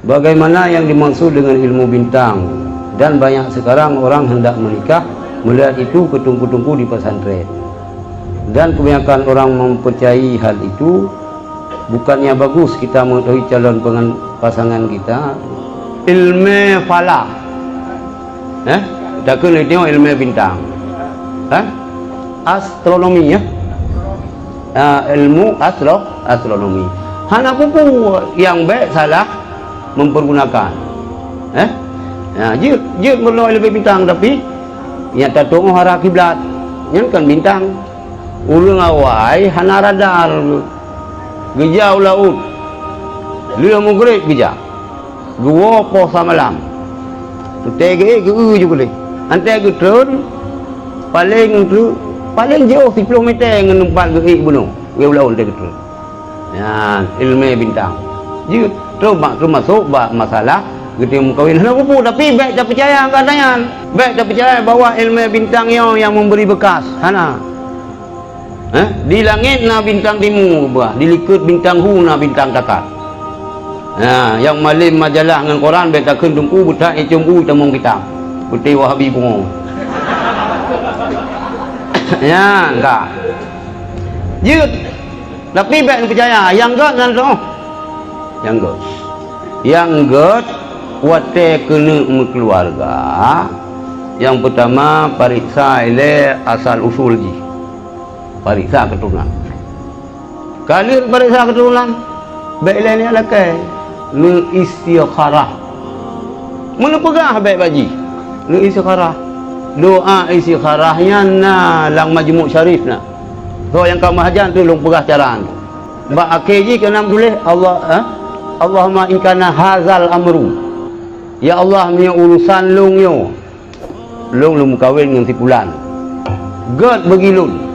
Bagaimana yang dimaksud dengan ilmu bintang? Dan banyak sekarang orang hendak menikah melihat itu ketungku-tungku di pesantren. Dan kebanyakan orang mempercayai hal itu. Bukannya bagus kita mengetahui calon pasangan kita. Ilmu falak, kita kena tengok ilmu bintang, astronomi ya, ilmu astronomi. Hana pupu yang baik salah mempergunakan, dia perlu ilmu bintang tapi yang tak tahu arah kiblat, yang kan bintang, ulung awai hana radar. Gejau laut Lila Mugrik gejau Gua posa malam Tege ke je boleh Antai ke turun Paling jauh 10 meter Dengan numpak ke gunung Gua laut dia ke turun ya, ilmu bintang Jadi tu masuk masalah Kita mengkawin tapi baik tak percaya katanya baik tak percaya bahawa ilmu bintang yang memberi bekas Hana di langit na bintang timur bah, di likut bintang hu na bintang takat. Yang malim majalah dengan Quran beta kendungku buta ecumbu tamong kita. Putih Wahabi pun. Ya, enggak. Jut. Tapi baik percaya yang god dan tu. Yang god kuate kena keluarga. Yang pertama pariksa ile asal usul ji. Pariksa keturunan. Kali pariksa keturunan, baik lain yang lakai. Lu istikharah. Mana pegah baik baji? Lu istikharah. Doa istikharahnya na lang majmuk syarif na. So yang kau mahajan tu lu pegah caraan. Ba akeji kena tulis Allahumma in kana hazal amru. Ya Allah punya urusan lung yo. Lung kahwin dengan si fulan. God bagi lung.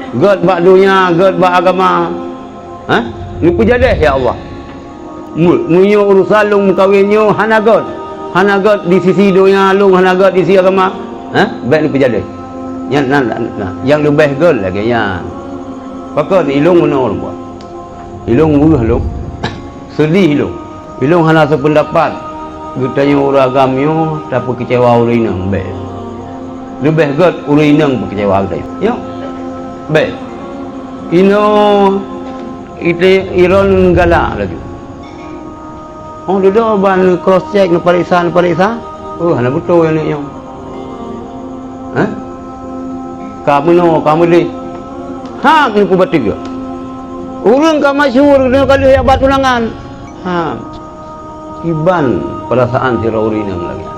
God bak dunia, God bak agama. Ni pujadah ya Allah. Munyo urusan lung kahwinnya hana God. Hana God di sisi dunia lung, hana God di sisi agama. Baik ni pujadah. Yang lebih God lagi ya. Pakon ilung mana orang buat? Ilung murah lung. Sedih lung. Ilung hana sependapat. Getanya orang agamanya tak kecewa orang inang baik. Lebih God orang inang kecewa dia. Ya. Baik. Itu iron galak lagi. Oh dia ban cross check nak periksa. Oh hana betul yang ni yang. Kamu ni. Hak ni pubat tiga. Urang ka masyhur dengan kali yang batu langan. Iban perasaan si rauri nang lagi.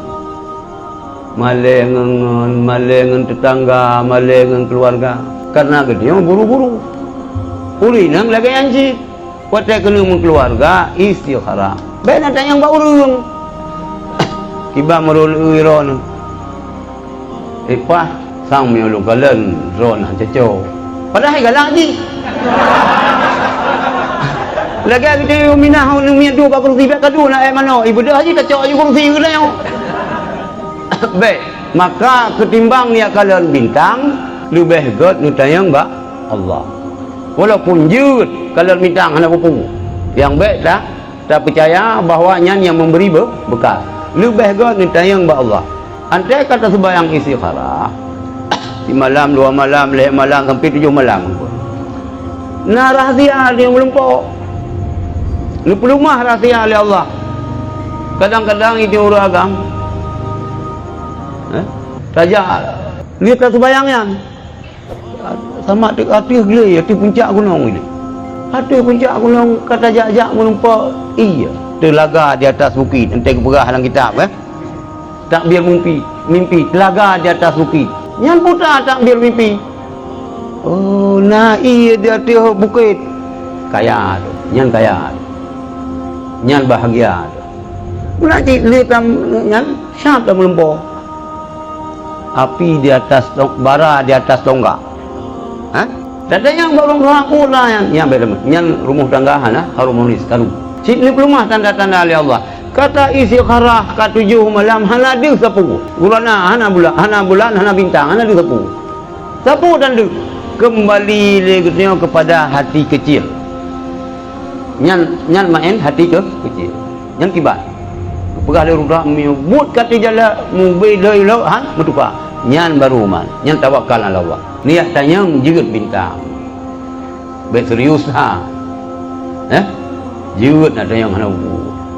Malengan tetangga, malengan keluarga. Karena dia buru-buru. Urinang lagi anjing. Kuatnya kena keluarga istikharah. Baik nak yang bau urung. Kiba merul uiron. Epah sang miolong kalen ron ceco. Padahal galak ji. Lagi kita minah minah dua kursi baik kadu nak mana? Ibu dah haji tak cok kursi kena yang. Baik, maka ketimbang ni kalian bintang lebih god nu tayang ba Allah. Walaupun jut kalau bintang hana pupu. Yang baik tak percaya bahawa yang memberi bekas. Lebih god nu tayang ba Allah. Andai kata sembahyang istikharah di malam 2 malam, 5 malam sampai 7 malam. Nah rahsia dia melumpuk. Lu pelumah rahsia oleh Allah. Kadang-kadang itu orang agam. Saja lihat sembahyangnya. Sama di hati gila, hati puncak gunung ini. Hati puncak gunung kata jak-jak melumpuk. Iya, telaga di atas bukit. Nanti keperah dalam kitab tak biar mimpi. Telaga di atas bukit. Yang putar tak biar mimpi. Oh, nah iya di atas bukit. Kaya tu, yang kaya tu. Yang bahagia tu. Nanti lihat yang siapa melumpuk. Api di atas bara di atas tonggak. Ada yang baru aku lah yang beda. Yang rumah tanggahan harmonis karu. Sini pelumah tanda-tanda oleh Allah. Kata istikharah ka 7 malam hana dia sapu. Gulana hana bulan hana bintang hana dia sapu. Sapu dan dia kembali kepada hati kecil. Nyan main hati kecil. yang kibat pegah dia rudak but kata jala mubi doi lo han metuka nyan baru man nyan tawakal ala Allah niat tanyang jeut bintang bet serius ha jeut nak tanyang hana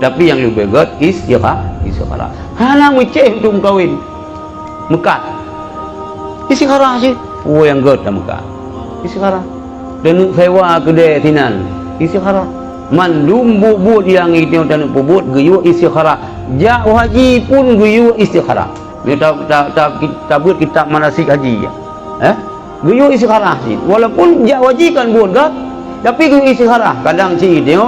tapi yang lebih berat istikhara halang wiceh untuk kawin mekat istikhara sih yang geut dah mekat istikhara dan sewa kedai tinan istikhara man lumbu yang itu dan pubut geyu istikhara ja haji pun geyu istikhara kita buat kitab manasik haji ya geyu istikhara sih walaupun ja haji kan buat gak tapi geyu istikhara kadang si dia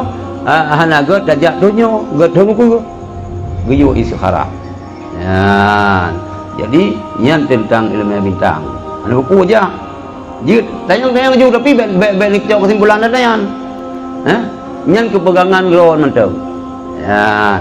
hana gak dajak dunyo gak tunggu geyu istikhara ya jadi yang tentang ilmu bintang ana buku aja jid tayang juga tapi balik jauh kesimpulan ada yan nyan kepegangan lawan mantap ya